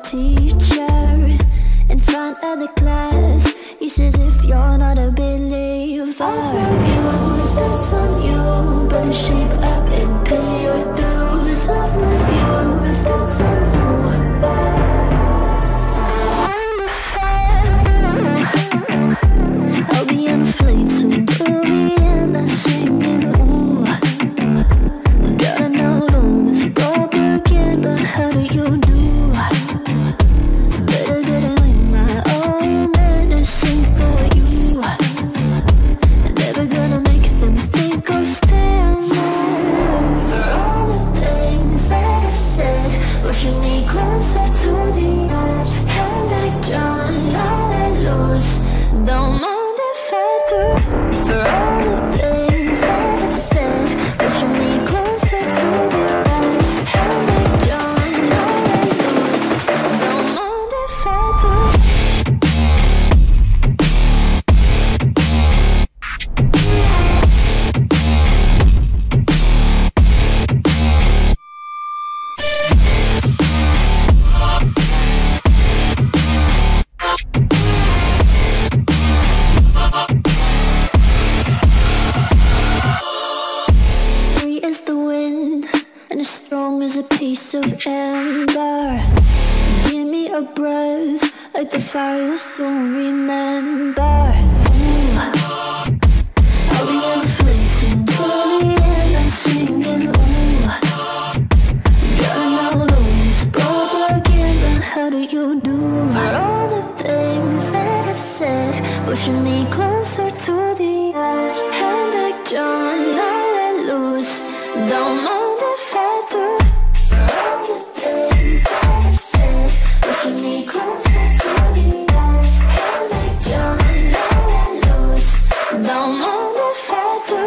teacher in front of the class. He says if you're not a believer, I'll love you, that's on you. Better shape up and pay your dues. I'll love you, that's on you. I'll be on a flight soon to the end. I sing you. Gotta know all this propaganda. How do you do? Better get it like my own medicine for you. I'm never gonna make them think or stand there. For all the things that I've said, pushing me closer to the edge. And I don't know that lose. Don't mind if I do. For all the things that I've said, pushing me closer to the edge. And I don't know that lose. Don't mind if I do. Free as the wind and as strong as a piece of amber. Give me a breath like the fire you'll soon remember. Ooh. I'll be on the flight soon to the end. I'm singing. Ooh. Gotta know all this propaganda. How do you do? For all the things that I've said, pushing me closer to the edge. And I don't know that lose. Don't mind if I do. For all the things that I've said, pushing me closer to the edge. And I don't know that lose. Don't mind if I do.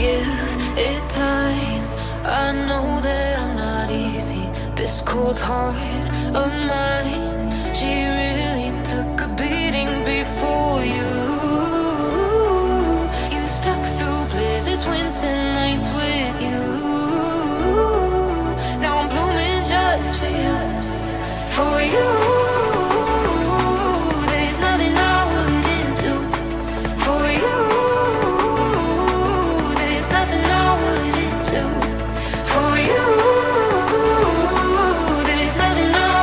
Give it time. I know that I'm not easy. This cold heart of mine, she really took a beating before you. You stuck through blizzards, winter nights with you. Now I'm blooming just for you. For you. There's nothing I wouldn't do for you. Nothing I wouldn't do for you. There's nothing I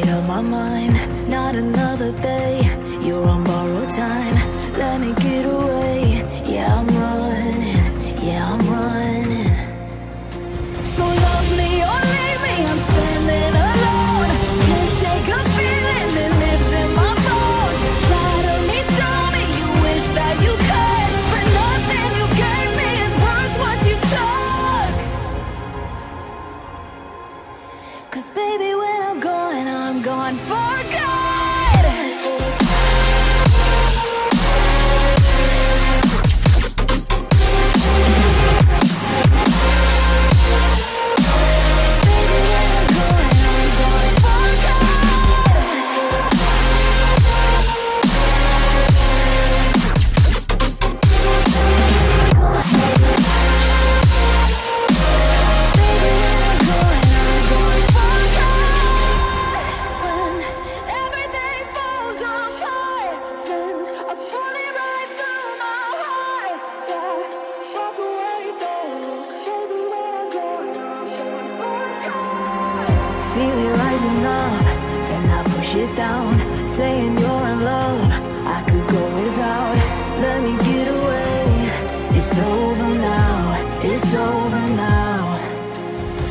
made up my mind. Not another day, you're on borrowed time. Let me get away. Yeah, I'm running. Yeah, I'm running. So love me or leave me, I'm standing alone. Can't shake a feeling that lives in my bones. Lie to me, tell me you wish that you could, but nothing you gave me is worth what you took. 'Cause baby, when I'm gone for good. Feel it rising up, then I push it down. Saying you're in love, I could go without. Let me get away. It's over now, it's over now.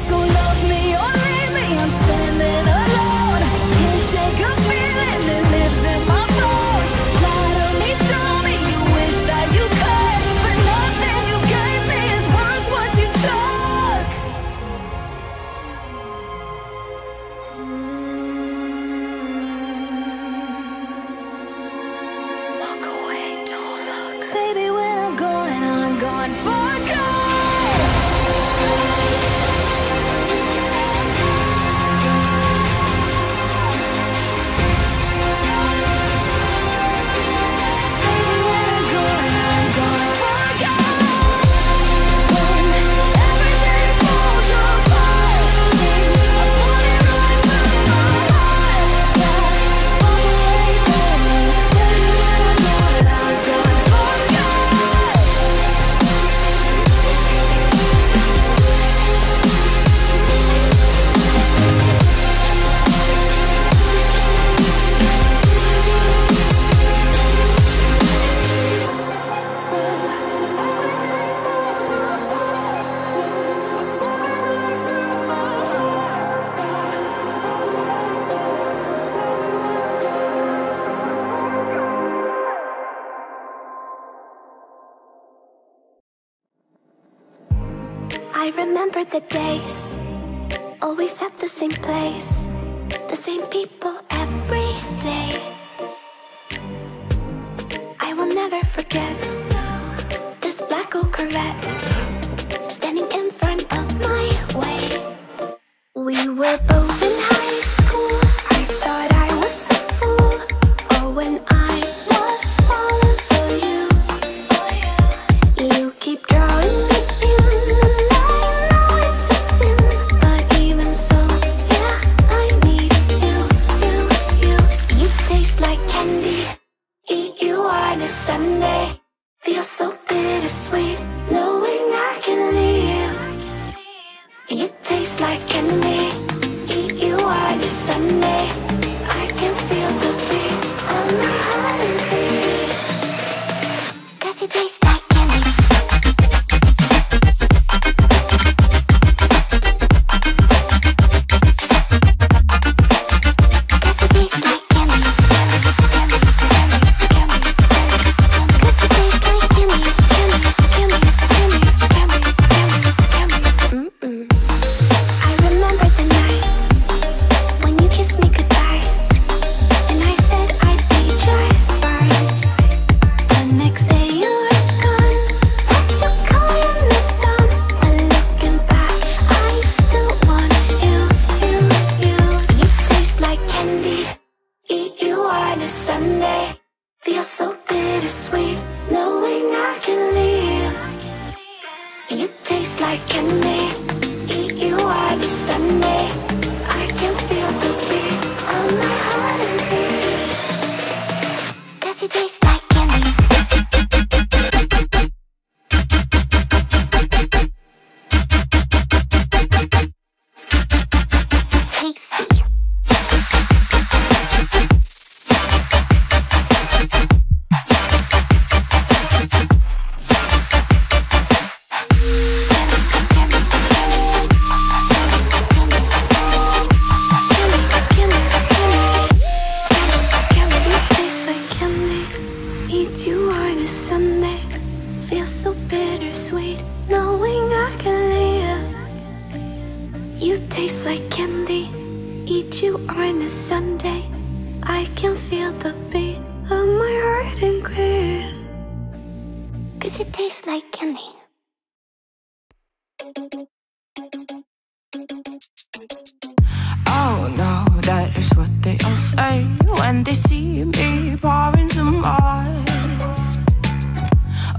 So love me or leave me, I'm standing alone. Can't shake a feeling that lives in my bones. Lie to me, tell me you wish that you could, but nothing you gave me is worth what you took. Walk away, don't look. Baby, when I'm gone for good. Baby, when I'm gone for good. When everything falls apart, seems I put it right through my heart. Yeah, walk away, don't look. Baby, when I'm gone for good. I remember the days, always at the same place, the same people every day. I will never forget this black old Corvette standing in front of my way. We were both in high school. I thought I was a fool. Oh, when I was falling for you, you keep drawing me in, and I know it's a sin, but even so, yeah, I need you. You taste like candy, eat you on a Sunday. Feels so bittersweet, knowing I can leave. You taste like candy, eat you on a Sunday. I can feel the beat on my heart and beats. 'Cause you taste like candy. I remember the night when you kissed me goodbye, and I said I'd be just fine. The next day you were gone, but your car and moved on. But looking back, I still want you. You taste like candy, eat you on a Sunday. Feels so bittersweet, knowing I can leave. You taste like candy, eat you on a Sunday. I can feel the beat on my heart and beats. 'Cause you taste like candy. Tasty. candy, eat you on a Sunday. I can feel the beat of my heart increase, 'cause it tastes like candy. Oh no, that is what they all say when they see me pouring some more.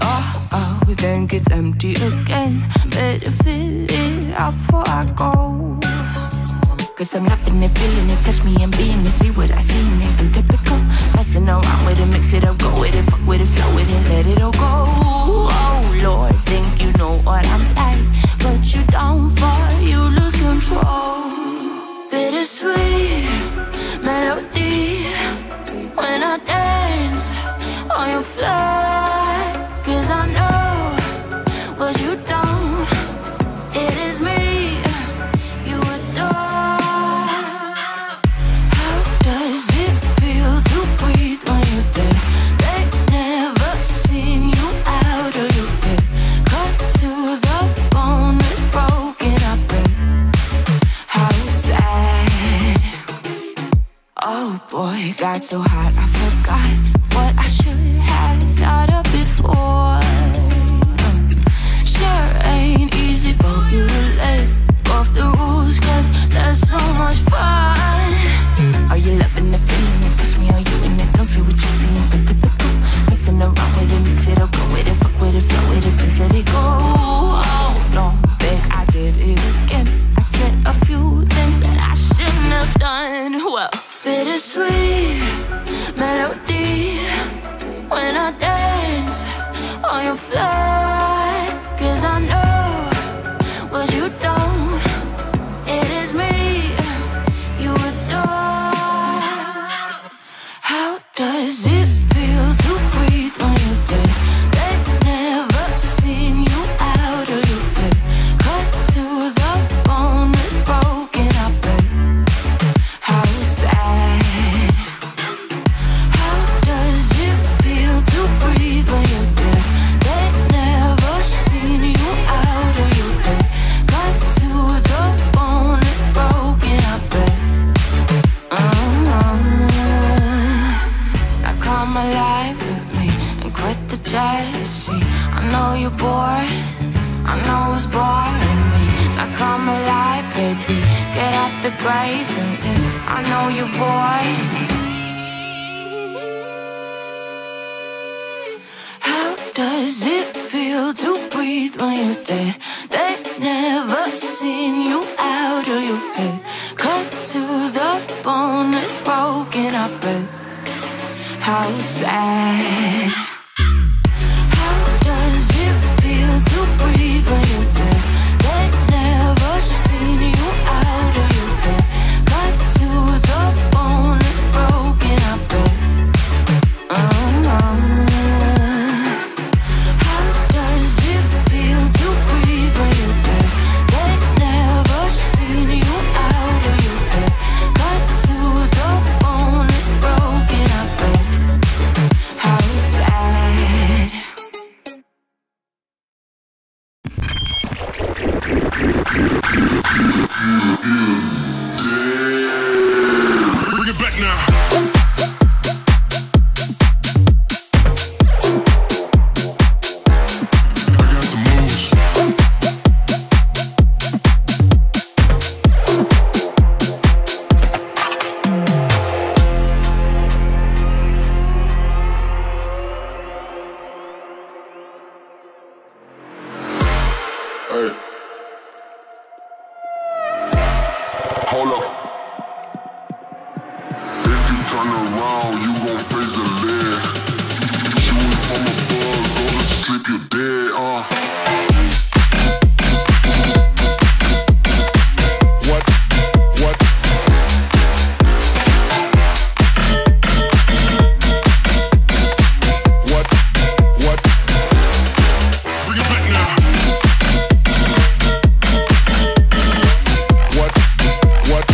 Oh, then gets empty again. Better fill it up before I go. 'Cause I'm loving it, feeling it, touch me and being it. See what I seen it, I'm typical. Messing around with it, mix it up, go with it, fuck with it, flow with it, let it all go. Oh Lord, think you know what I'm like, but you don't fall, you lose control. Bittersweet melody when I dance on your floor. 'Cause I know what you don't, it is me you adore. How does it feel to breathe when you're dead? They never seen you out of your bed. Cut to the bone, it's broken, I bet. How sad. Oh boy, got so hot I forgot what I should have thought of before. Sure ain't easy for you to let go of the rules, 'cause there's so much fun. Are you loving the feeling it? Touch me, are you in it? Don't say what you see, I'm typical. Messing around with it, mix it up, go with it, fuck with it, flow with it, please let it go. Oh no, think I did it again. I said a few things that I shouldn't have done. Well, bittersweet melody when I dance on your floor. 'Cause I know what you don't, it is me you adore. How does it feel to breathe when you're dead? They never seen you out of your bed. Cut to the bone, it's broken, I bet. How sad. How does it feel to breathe when you're dead? They never seen you out of your bed. Cut to the bone, it's broken, I bet. Now come alive with me and quit the jealousy. I know you're bored, I know it's boring me. Now come alive, baby, get out the grave and I know you're bored. How does it feel to breathe when you're dead? They never seen you out of your head. Cut to the bone, it's broken, I bet. How sad. How does it feel to breathe when you're dead? They never seen you out of your head. Cut to the bone, it's broken, I bet. How does it feel to breathe when you're dead? They never seen you out of your head. Cut to the bone, it's broken, I bet. How sad. Bring it back now. Hey. Hold up. If you turn around, you gon' face the lead. Shooting from above, go to sleep, you dead, What? What? What? What? Bring it back now. What? What?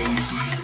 policy.